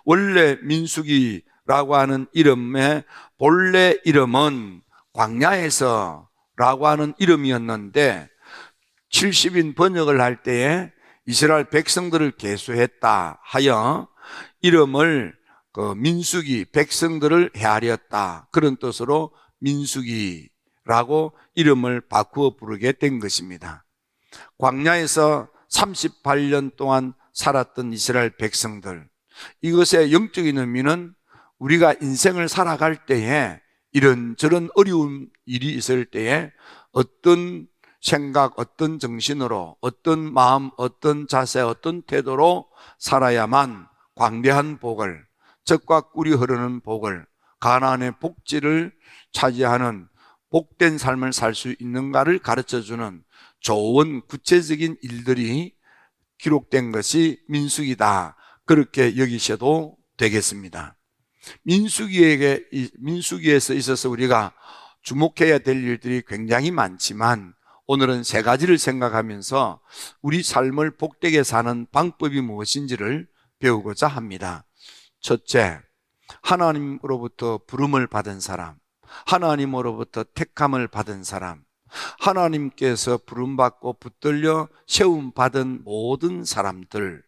원래 민수기라고 하는 이름의 본래 이름은 광야에서라고 하는 이름이었는데 70인 번역을 할 때에 이스라엘 백성들을 계수했다 하여 이름을 민수기, 백성들을 헤아렸다, 그런 뜻으로 민수기라고 이름을 바꾸어 부르게 된 것입니다. 광야에서 38년 동안 살았던 이스라엘 백성들, 이것의 영적인 의미는 우리가 인생을 살아갈 때에 이런저런 어려운 일이 있을 때에 어떤 생각, 어떤 정신으로, 어떤 마음, 어떤 자세, 어떤 태도로 살아야만 광대한 복을, 젖과 꿀이 흐르는 복을, 가나안의 복지를 차지하는 복된 삶을 살 수 있는가를 가르쳐주는 좋은 구체적인 일들이 기록된 것이 민수기다, 그렇게 여기셔도 되겠습니다. 민수기에서 있어서 우리가 주목해야 될 일들이 굉장히 많지만 오늘은 세 가지를 생각하면서 우리 삶을 복되게 사는 방법이 무엇인지를 배우고자 합니다. 첫째, 하나님으로부터 부름을 받은 사람, 하나님으로부터 택함을 받은 사람, 하나님께서 부름받고 붙들려 세움받은 모든 사람들,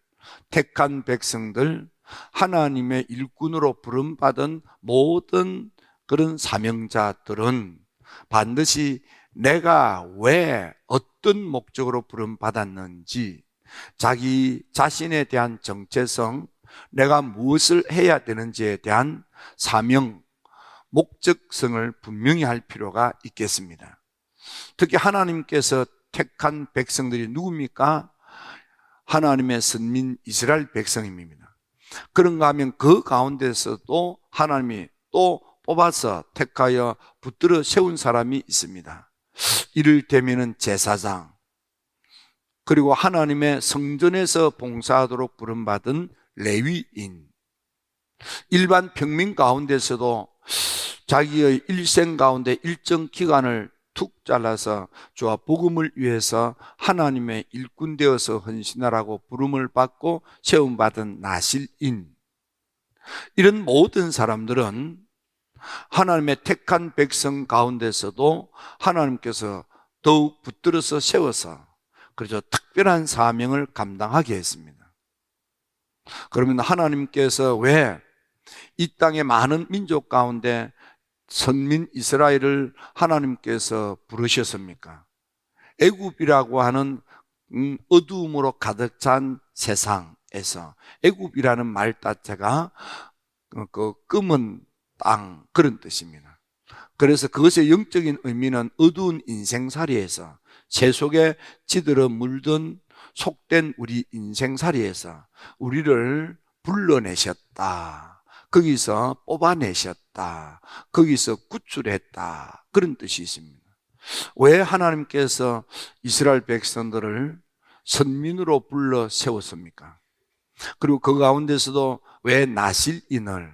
택한 백성들, 하나님의 일꾼으로 부름받은 모든 그런 사명자들은 반드시 내가 왜 어떤 목적으로 부름받았는지, 자기 자신에 대한 정체성, 내가 무엇을 해야 되는지에 대한 사명, 목적성을 분명히 할 필요가 있겠습니다. 특히 하나님께서 택한 백성들이 누굽니까? 하나님의 선민 이스라엘 백성입니다. 그런가 하면 그 가운데서도 하나님이 또 뽑아서 택하여 붙들어 세운 사람이 있습니다. 이를테면 제사장, 그리고 하나님의 성전에서 봉사하도록 부름받은 레위인, 일반 평민 가운데서도 자기의 일생 가운데 일정 기간을 툭 잘라서 주와 복음을 위해서 하나님의 일꾼 되어서 헌신하라고 부름을 받고 세움받은 나실인, 이런 모든 사람들은 하나님의 택한 백성 가운데서도 하나님께서 더욱 붙들어서 세워서 그래서 특별한 사명을 감당하게 했습니다. 그러면 하나님께서 왜 이 땅의 많은 민족 가운데 선민 이스라엘을 하나님께서 부르셨습니까? 애굽이라고 하는 어두움으로 가득 찬 세상에서, 애굽이라는 말 자체가 그 검은 땅, 그런 뜻입니다. 그래서 그것의 영적인 의미는 어두운 인생살이에서, 새 속에 찌들어 물든 속된 우리 인생살이에서 우리를 불러내셨다, 거기서 뽑아내셨다, 거기서 구출했다, 그런 뜻이 있습니다. 왜 하나님께서 이스라엘 백성들을 선민으로 불러 세웠습니까? 그리고 그 가운데서도 왜 나실인을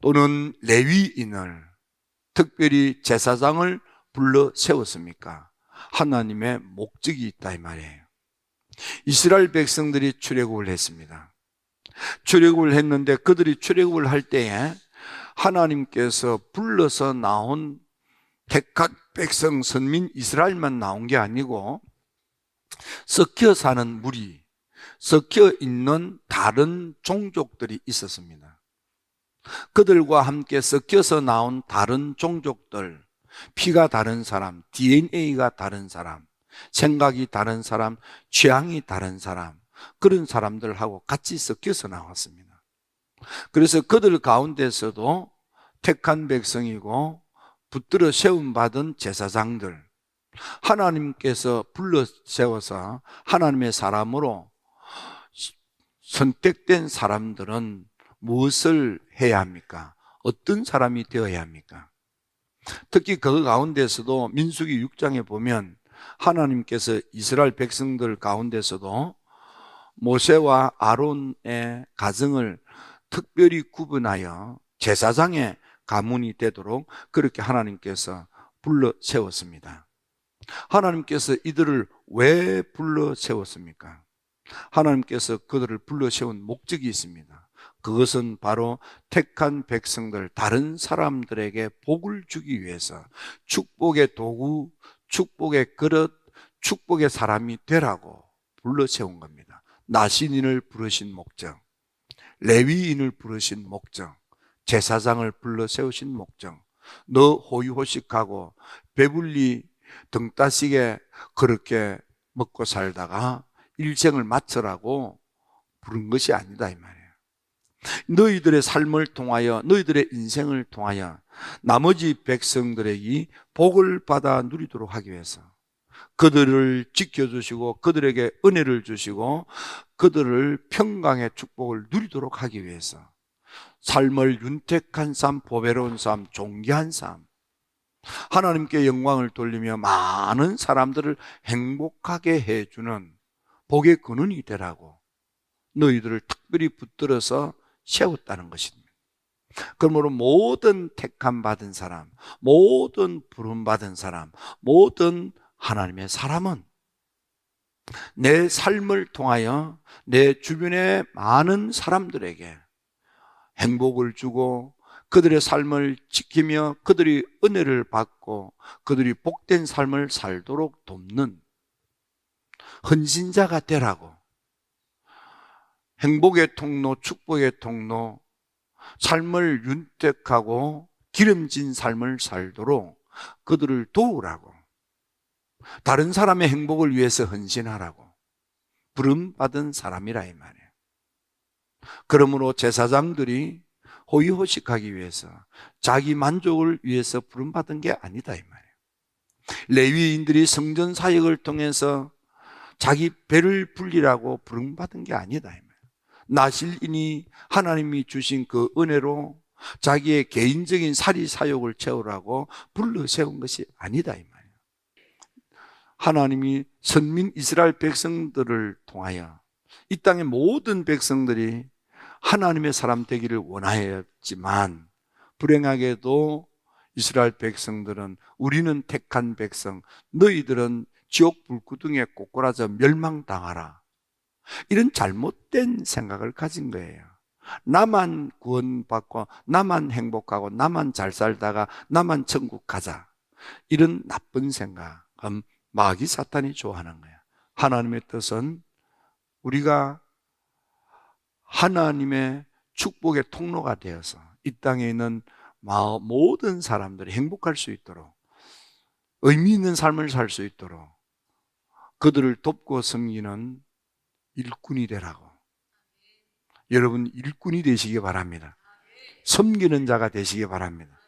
또는 레위인을, 특별히 제사장을 불러 세웠습니까? 하나님의 목적이 있다, 이 말이에요. 이스라엘 백성들이 출애굽을 했습니다. 출애굽을 했는데 그들이 출애굽을 할 때에 하나님께서 불러서 나온 택한 백성 선민 이스라엘만 나온 게 아니고 섞여 사는 무리, 섞여 있는 다른 종족들이 있었습니다. 그들과 함께 섞여서 나온 다른 종족들, 피가 다른 사람, DNA가 다른 사람, 생각이 다른 사람, 취향이 다른 사람, 그런 사람들하고 같이 섞여서 나왔습니다. 그래서 그들 가운데서도 택한 백성이고 붙들어 세움받은 제사장들, 하나님께서 불러 세워서 하나님의 사람으로 선택된 사람들은 무엇을 해야 합니까? 어떤 사람이 되어야 합니까? 특히 그 가운데서도 민수기 6장에 보면 하나님께서 이스라엘 백성들 가운데서도 모세와 아론의 가정을 특별히 구분하여 제사장의 가문이 되도록 그렇게 하나님께서 불러 세웠습니다. 하나님께서 이들을 왜 불러 세웠습니까? 하나님께서 그들을 불러 세운 목적이 있습니다. 그것은 바로 택한 백성들, 다른 사람들에게 복을 주기 위해서 축복의 도구, 축복의 그릇, 축복의 사람이 되라고 불러 세운 겁니다. 나신인을 부르신 목적, 레위인을 부르신 목적, 제사장을 불러 세우신 목적, 너 호의호식하고 배불리 등 따시게 그렇게 먹고 살다가 일생을 마치라고 부른 것이 아니다 이 말이에요. 너희들의 삶을 통하여, 너희들의 인생을 통하여 나머지 백성들에게 복을 받아 누리도록 하기 위해서 그들을 지켜주시고 그들에게 은혜를 주시고 그들을 평강의 축복을 누리도록 하기 위해서 삶을 윤택한 삶, 보배로운 삶, 존귀한 삶, 하나님께 영광을 돌리며 많은 사람들을 행복하게 해주는 복의 근원이 되라고 너희들을 특별히 붙들어서 세웠다는 것입니다. 그러므로 모든 택함 받은 사람, 모든 부름 받은 사람, 모든 하나님의 사람은 내 삶을 통하여 내 주변의 많은 사람들에게 행복을 주고 그들의 삶을 지키며 그들이 은혜를 받고 그들이 복된 삶을 살도록 돕는 헌신자가 되라고, 행복의 통로, 축복의 통로, 삶을 윤택하고 기름진 삶을 살도록 그들을 도우라고, 다른 사람의 행복을 위해서 헌신하라고 부름받은 사람이라 이 말이에요. 그러므로 제사장들이 호의호식하기 위해서 자기 만족을 위해서 부름받은 게 아니다 이 말이에요. 레위인들이 성전 사역을 통해서 자기 배를 불리라고 부름받은 게 아니다 이 말이에요. 나실인이 하나님이 주신 그 은혜로 자기의 개인적인 사리 사욕을 채우라고 불러 세운 것이 아니다 이 말이에요. 하나님이 선민 이스라엘 백성들을 통하여 이 땅의 모든 백성들이 하나님의 사람 되기를 원하였지만 불행하게도 이스라엘 백성들은 우리는 택한 백성, 너희들은 지옥 불구덩이에 꼬꾸라져 멸망당하라, 이런 잘못된 생각을 가진 거예요. 나만 구원받고 나만 행복하고 나만 잘 살다가 나만 천국 가자, 이런 나쁜 생각은 마귀 사탄이 좋아하는 거예요. 하나님의 뜻은 우리가 하나님의 축복의 통로가 되어서 이 땅에 있는 모든 사람들이 행복할 수 있도록, 의미 있는 삶을 살 수 있도록 그들을 돕고 섬기는 일꾼이 되라고. 여러분 일꾼이 되시기 바랍니다. 섬기는 자가 되시기 바랍니다.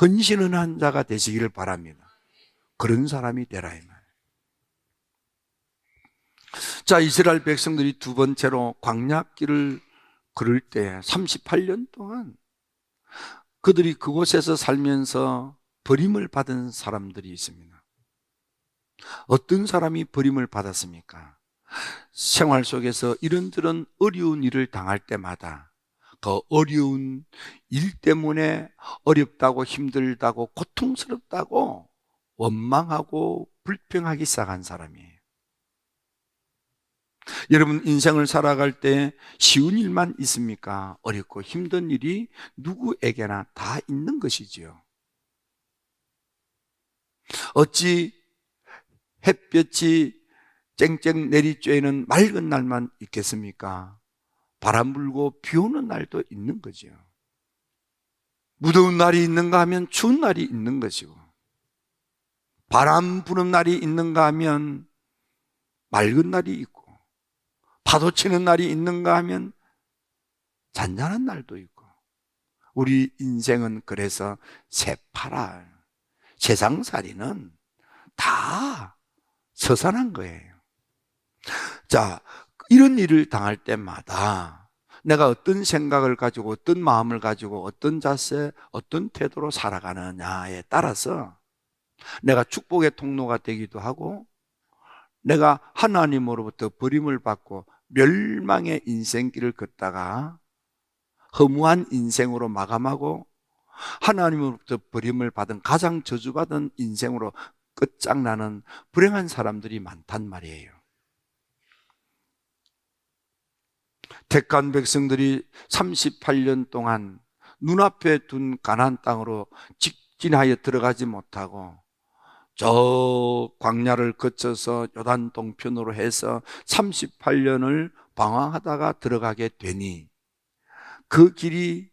헌신하는 자가 되시기를 바랍니다. 그런 사람이 되라 이 말이에요. 자, 이스라엘 백성들이 두 번째로 광야길을 걸을 때 38년 동안 그들이 그곳에서 살면서 버림을 받은 사람들이 있습니다. 어떤 사람이 버림을 받았습니까? 생활 속에서 이런저런 어려운 일을 당할 때마다 그 어려운 일 때문에 어렵다고 힘들다고 고통스럽다고 원망하고 불평하기 시작한 사람이에요. 여러분 인생을 살아갈 때 쉬운 일만 있습니까? 어렵고 힘든 일이 누구에게나 다 있는 것이지요. 어찌 햇볕이 쨍쨍 내리쬐는 맑은 날만 있겠습니까? 바람 불고 비 오는 날도 있는 거죠. 무더운 날이 있는가 하면 추운 날이 있는 것이고, 바람 부는 날이 있는가 하면 맑은 날이 있고, 파도 치는 날이 있는가 하면 잔잔한 날도 있고, 우리 인생은 그래서 새파라, 세상살이는 다 서산한 거예요. 자, 이런 일을 당할 때마다 내가 어떤 생각을 가지고 어떤 마음을 가지고 어떤 자세, 어떤 태도로 살아가느냐에 따라서 내가 축복의 통로가 되기도 하고 내가 하나님으로부터 버림을 받고 멸망의 인생길을 걷다가 허무한 인생으로 마감하고 하나님으로부터 버림을 받은 가장 저주받은 인생으로 끝장나는 불행한 사람들이 많단 말이에요. 택한 백성들이 38년 동안 눈앞에 둔 가나안 땅으로 직진하여 들어가지 못하고 저 광야를 거쳐서 요단 동편으로 해서 38년을 방황하다가 들어가게 되니 그 길이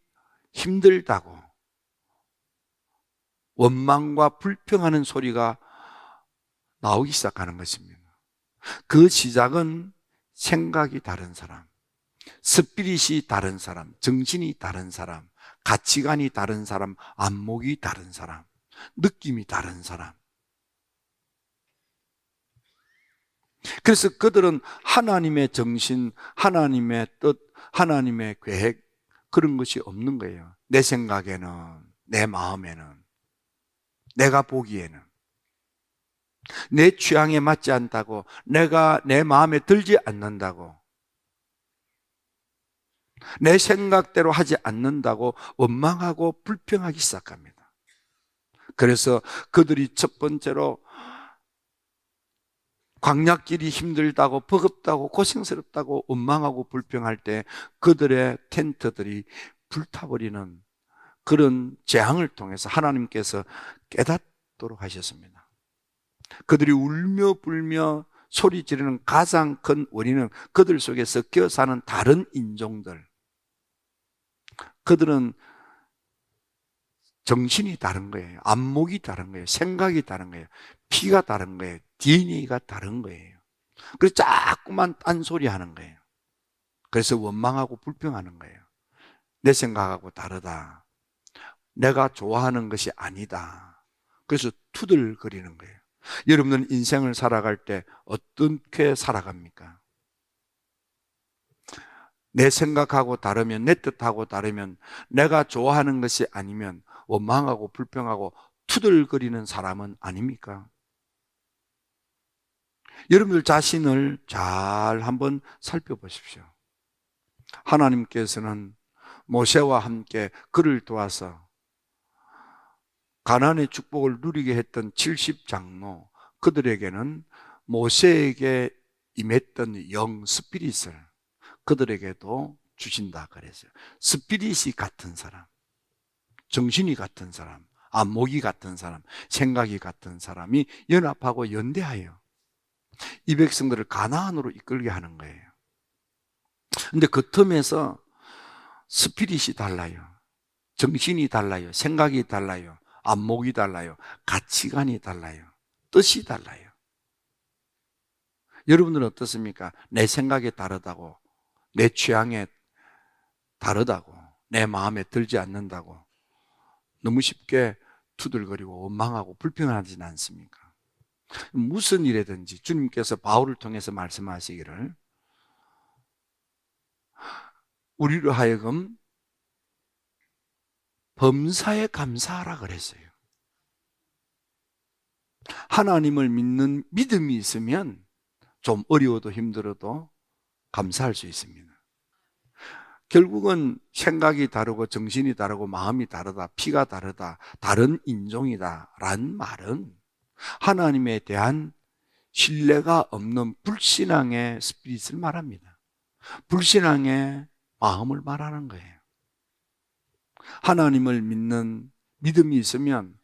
힘들다고 원망과 불평하는 소리가 나오기 시작하는 것입니다. 그 시작은 생각이 다른 사람, 스피릿이 다른 사람, 정신이 다른 사람, 가치관이 다른 사람, 안목이 다른 사람, 느낌이 다른 사람. 그래서 그들은 하나님의 정신, 하나님의 뜻, 하나님의 계획 그런 것이 없는 거예요. 내 생각에는, 내 마음에는, 내가 보기에는 내 취향에 맞지 않다고, 내가 내 마음에 들지 않는다고, 내 생각대로 하지 않는다고 원망하고 불평하기 시작합니다. 그래서 그들이 첫 번째로 광야길이 힘들다고 버겁다고 고생스럽다고 원망하고 불평할 때 그들의 텐트들이 불타버리는 그런 재앙을 통해서 하나님께서 깨닫도록 하셨습니다. 그들이 울며 불며 소리 지르는 가장 큰 원인은 그들 속에 섞여 사는 다른 인종들. 그들은 정신이 다른 거예요. 안목이 다른 거예요. 생각이 다른 거예요. 피가 다른 거예요. DNA가 다른 거예요. 그래서 자꾸만 딴소리 하는 거예요. 그래서 원망하고 불평하는 거예요. 내 생각하고 다르다. 내가 좋아하는 것이 아니다. 그래서 투덜거리는 거예요. 여러분은 인생을 살아갈 때 어떻게 살아갑니까? 내 생각하고 다르면, 내 뜻하고 다르면, 내가 좋아하는 것이 아니면 원망하고 불평하고 투덜거리는 사람은 아닙니까? 여러분들 자신을 잘 한번 살펴보십시오. 하나님께서는 모세와 함께 그를 도와서 가나안의 축복을 누리게 했던 70장로, 그들에게는 모세에게 임했던 영 스피릿을 그들에게도 주신다 그랬어요. 스피릿이 같은 사람, 정신이 같은 사람, 안목이 같은 사람, 생각이 같은 사람이 연합하고 연대하여 이 백성들을 가나안으로 이끌게 하는 거예요. 근데 그 틈에서 스피릿이 달라요. 정신이 달라요. 생각이 달라요. 안목이 달라요. 가치관이 달라요. 뜻이 달라요. 여러분들은 어떻습니까? 내 생각이 다르다고, 내 취향에 다르다고, 내 마음에 들지 않는다고 너무 쉽게 투덜거리고 원망하고 불평하지는 않습니까? 무슨 일이든지 주님께서 바울을 통해서 말씀하시기를 우리로 하여금 범사에 감사하라 그랬어요. 하나님을 믿는 믿음이 있으면 좀 어려워도 힘들어도 감사할 수 있습니다. 결국은 생각이 다르고 정신이 다르고 마음이 다르다, 피가 다르다, 다른 인종이다 라는 말은 하나님에 대한 신뢰가 없는 불신앙의 스피릿을 말합니다. 불신앙의 마음을 말하는 거예요. 하나님을 믿는 믿음이 있으면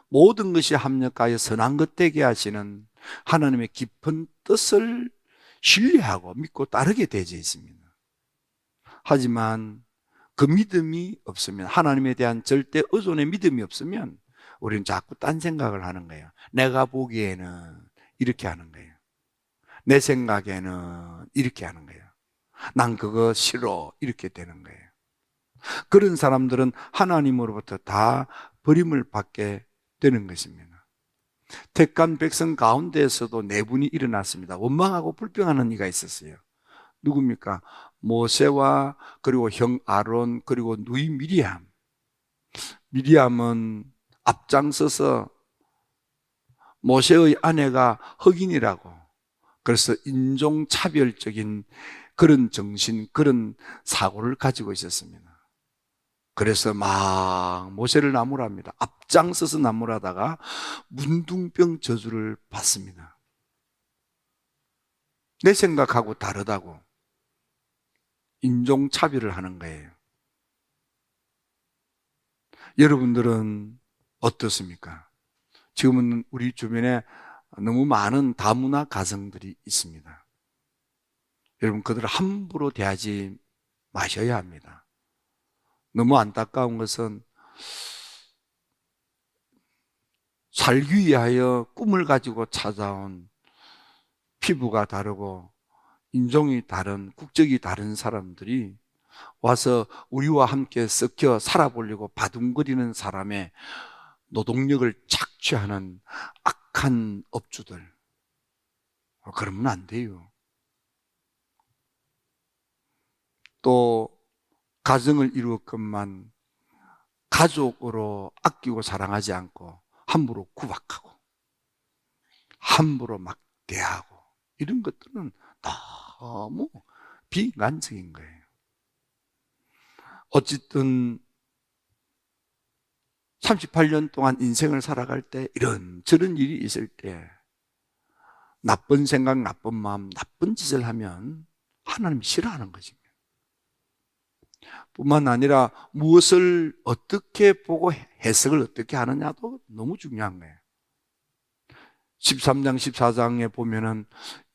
모든 것이 합력하여 선한 것 되게 하시는 하나님의 깊은 뜻을 신뢰하고 믿고 따르게 되어 있습니다. 하지만 그 믿음이 없으면, 하나님에 대한 절대 의존의 믿음이 없으면 우리는 자꾸 딴 생각을 하는 거예요. 내가 보기에는 이렇게 하는 거예요. 내 생각에는 이렇게 하는 거예요. 난 그거 싫어 이렇게 되는 거예요. 그런 사람들은 하나님으로부터 다 버림을 받게 되는 것입니다. 택한 백성 가운데에서도 네 분이 일어났습니다. 원망하고 불평하는 이가 있었어요. 누굽니까? 모세와 그리고 형 아론 그리고 누이 미리암. 미리암은 앞장서서 모세의 아내가 흑인이라고, 그래서 인종차별적인 그런 정신, 그런 사고를 가지고 있었습니다. 그래서 막 모세를 나무랍니다. 앞장서서 나무라다가 문둥병 저주를 받습니다. 내 생각하고 다르다고, 인종차별을 하는 거예요. 여러분들은 어떻습니까? 지금은 우리 주변에 너무 많은 다문화 가정들이 있습니다. 여러분, 그들을 함부로 대하지 마셔야 합니다. 너무 안타까운 것은 살기 위하여 꿈을 가지고 찾아온 피부가 다르고 인종이 다른, 국적이 다른 사람들이 와서 우리와 함께 섞여 살아보려고 바둥거리는 사람의 노동력을 착취하는 악한 업주들. 그러면 안 돼요. 또 가정을 이루었건만 가족으로 아끼고 사랑하지 않고 함부로 구박하고 함부로 막 대하고 이런 것들은 너무 비인간적인 거예요. 어쨌든 38년 동안 인생을 살아갈 때 이런저런 일이 있을 때 나쁜 생각, 나쁜 마음, 나쁜 짓을 하면 하나님 싫어하는 것입니다. 뿐만 아니라 무엇을 어떻게 보고 해석을 어떻게 하느냐도 너무 중요한 거예요. 13장, 14장에 보면은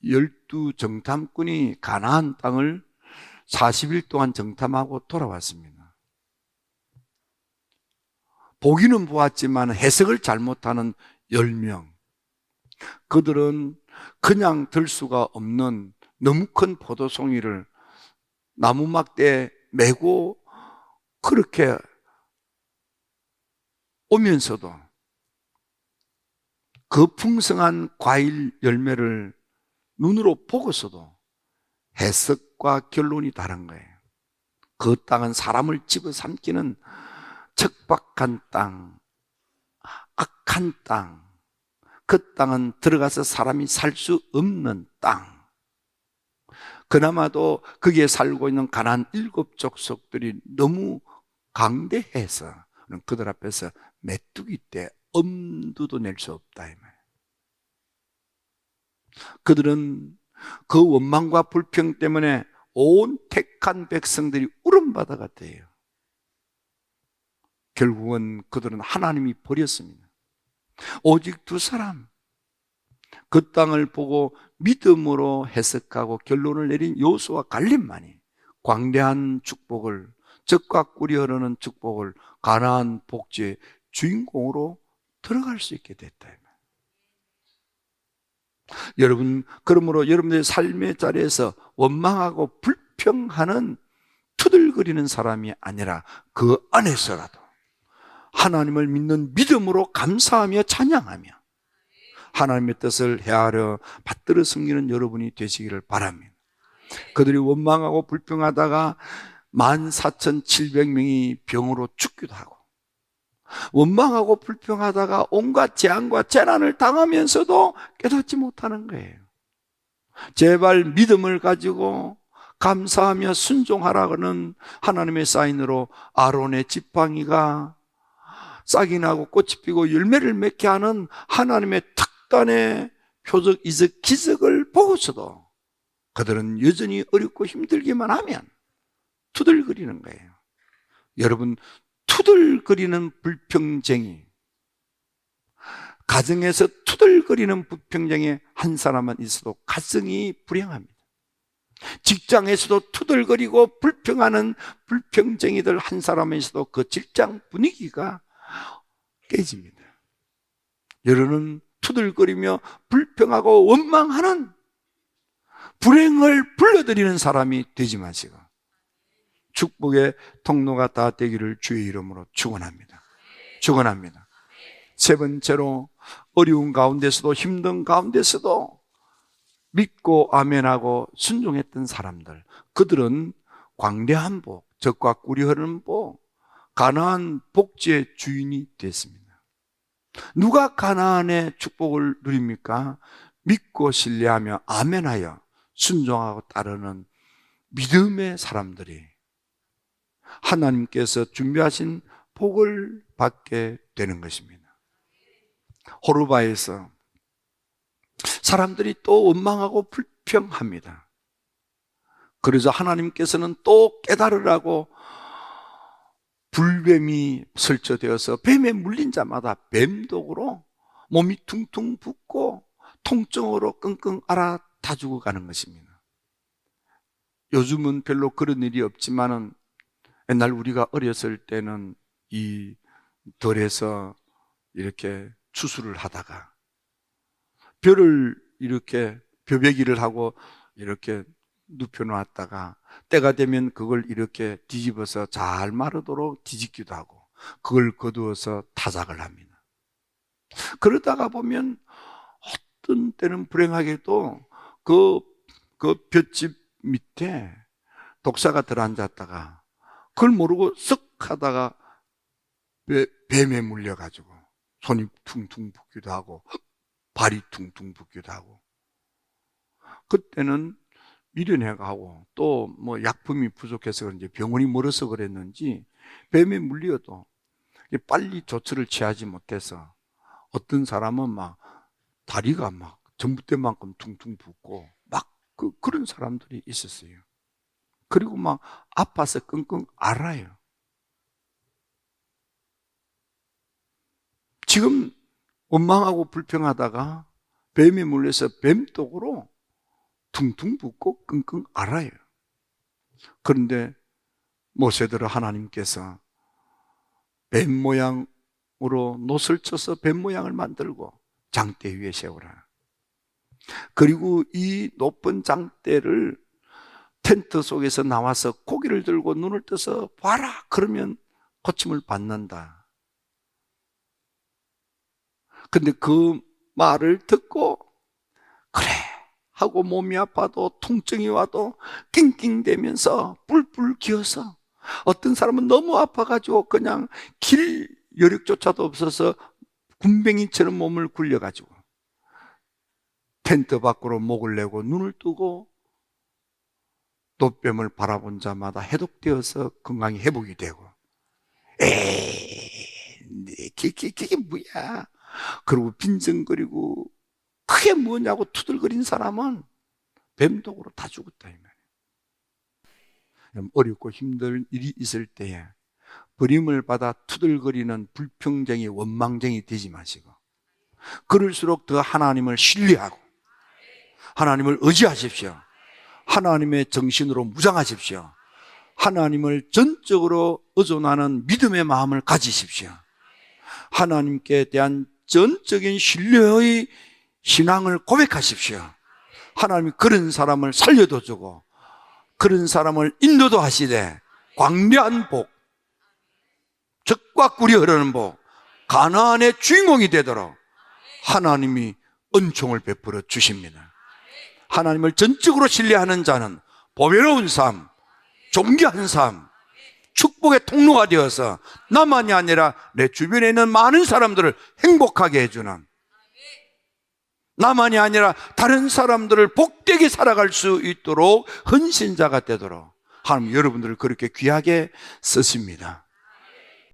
12정탐꾼이 가나안 땅을 40일 동안 정탐하고 돌아왔습니다. 보기는 보았지만 해석을 잘못하는 10명. 그들은 그냥 들 수가 없는 너무 큰 포도송이를 나무막대에 메고 그렇게 오면서도 그 풍성한 과일 열매를 눈으로 보고서도 해석과 결론이 다른 거예요. 그 땅은 사람을 집어삼키는 척박한 땅, 악한 땅, 그 땅은 들어가서 사람이 살 수 없는 땅. 그나마도 거기에 살고 있는 가나안 7족속들이 너무 강대해서 그들 앞에서 메뚜기 때 엄두도 낼 수 없다 이 말이에요. 그들은 그 원망과 불평 때문에 온 택한 백성들이 울음바다가 돼요. 결국은 그들은 하나님이 버렸습니다. 오직 2사람, 그 땅을 보고 믿음으로 해석하고 결론을 내린 여호수아 갈렙만이 광대한 축복을, 젖과 꿀이 흐르는 축복을 가나안 복지의 주인공으로 들어갈 수 있게 됐다. 여러분, 그러므로 여러분들의 삶의 자리에서 원망하고 불평하는 투덜거리는 사람이 아니라 그 안에서라도 하나님을 믿는 믿음으로 감사하며 찬양하며 하나님의 뜻을 헤아려 받들어 섬기는 여러분이 되시기를 바랍니다. 그들이 원망하고 불평하다가 14,700명이 병으로 죽기도 하고 원망하고 불평하다가 온갖 재앙과 재난을 당하면서도 깨닫지 못하는 거예요. 제발 믿음을 가지고 감사하며 순종하라는 하나님의 사인으로 아론의 지팡이가 싹이 나고 꽃이 피고 열매를 맺게 하는 하나님의 특단의 표적, 이적, 기적을 보고서도 그들은 여전히 어렵고 힘들기만 하면 투덜거리는 거예요. 여러분, 투덜거리는 불평쟁이, 가정에서 투덜거리는 불평쟁이 한 사람만 있어도 가정이 불행합니다. 직장에서도 투덜거리고 불평하는 불평쟁이들 한 사람만 있어도 그 직장 분위기가 깨집니다. 여러분은 투덜거리며 불평하고 원망하는 불행을 불러들이는 사람이 되지 마시고 축복의 통로가 다 되기를 주의 이름으로 축원합니다. 축원합니다. 세 번째로 어려운 가운데서도 힘든 가운데서도 믿고 아멘하고 순종했던 사람들, 그들은 광대한 복, 젖과 꿀이 흐르는 복, 가나안 복지의 주인이 됐습니다. 누가 가나안의 축복을 누립니까? 믿고 신뢰하며 아멘하여 순종하고 따르는 믿음의 사람들이 하나님께서 준비하신 복을 받게 되는 것입니다. 호르바에서 사람들이 또 원망하고 불평합니다. 그래서 하나님께서는 또 깨달으라고 불뱀이 설치되어서 뱀에 물린 자마다 뱀독으로 몸이 퉁퉁 붓고 통증으로 끙끙 앓아 다 죽어가는 것입니다. 요즘은 별로 그런 일이 없지만은 옛날 우리가 어렸을 때는 이 덜에서 이렇게 추수를 하다가 벼를 이렇게 벼베기를 하고 이렇게 눕혀놨다가 때가 되면 그걸 이렇게 뒤집어서 잘 마르도록 뒤집기도 하고 그걸 거두어서 타작을 합니다. 그러다가 보면 어떤 때는 불행하게도 그 볏짚 밑에 독사가 들어앉았다가 그걸 모르고 쓱 하다가 뱀에 물려가지고 손이 퉁퉁 붓기도 하고 발이 퉁퉁 붓기도 하고 그때는 미련해가고 또 뭐 약품이 부족해서 그런지 병원이 멀어서 그랬는지 뱀에 물려도 빨리 조처를 취하지 못해서 어떤 사람은 막 다리가 막 전봇대 만큼 퉁퉁 붓고 막 그런 사람들이 있었어요. 그리고 막 아파서 끙끙 앓아요. 지금 원망하고 불평하다가 뱀에 물려서 뱀독으로 퉁퉁 붓고 끙끙 앓아요. 그런데 모세들을 하나님께서 뱀 모양으로 놋을 쳐서 뱀 모양을 만들고 장대 위에 세우라. 그리고 이 높은 장대를 텐트 속에서 나와서 고기를 들고 눈을 떠서 봐라. 그러면 고침을 받는다. 근데 그 말을 듣고 그래 하고 몸이 아파도 통증이 와도 낑낑대면서 뿔뿔 기어서 어떤 사람은 너무 아파가지고 그냥 길 여력조차도 없어서 군뱅이처럼 몸을 굴려가지고 텐트 밖으로 목을 내고 눈을 뜨고 돛뱀을 바라본 자마다 해독되어서 건강이 회복이 되고 그게 뭐야. 그리고 빈정거리고 그게 뭐냐고 투덜거린 사람은 뱀독으로 다 죽었다 이 말이에요. 어렵고 힘든 일이 있을 때에 버림을 받아 투덜거리는 불평쟁이 원망쟁이 되지 마시고 그럴수록 더 하나님을 신뢰하고 하나님을 의지하십시오. 하나님의 정신으로 무장하십시오. 하나님을 전적으로 의존하는 믿음의 마음을 가지십시오. 하나님께 대한 전적인 신뢰의 신앙을 고백하십시오. 하나님이 그런 사람을 살려도 주고 그런 사람을 인도도 하시되 광대한 복, 젖과 꿀이 흐르는 복, 가나안의 주인공이 되도록 하나님이 은총을 베풀어 주십니다. 하나님을 전적으로 신뢰하는 자는 보배로운 삶, 존귀한 삶, 축복의 통로가 되어서 나만이 아니라 내 주변에 있는 많은 사람들을 행복하게 해주는, 나만이 아니라 다른 사람들을 복되게 살아갈 수 있도록 헌신자가 되도록 하나님 여러분들을 그렇게 귀하게 쓰십니다.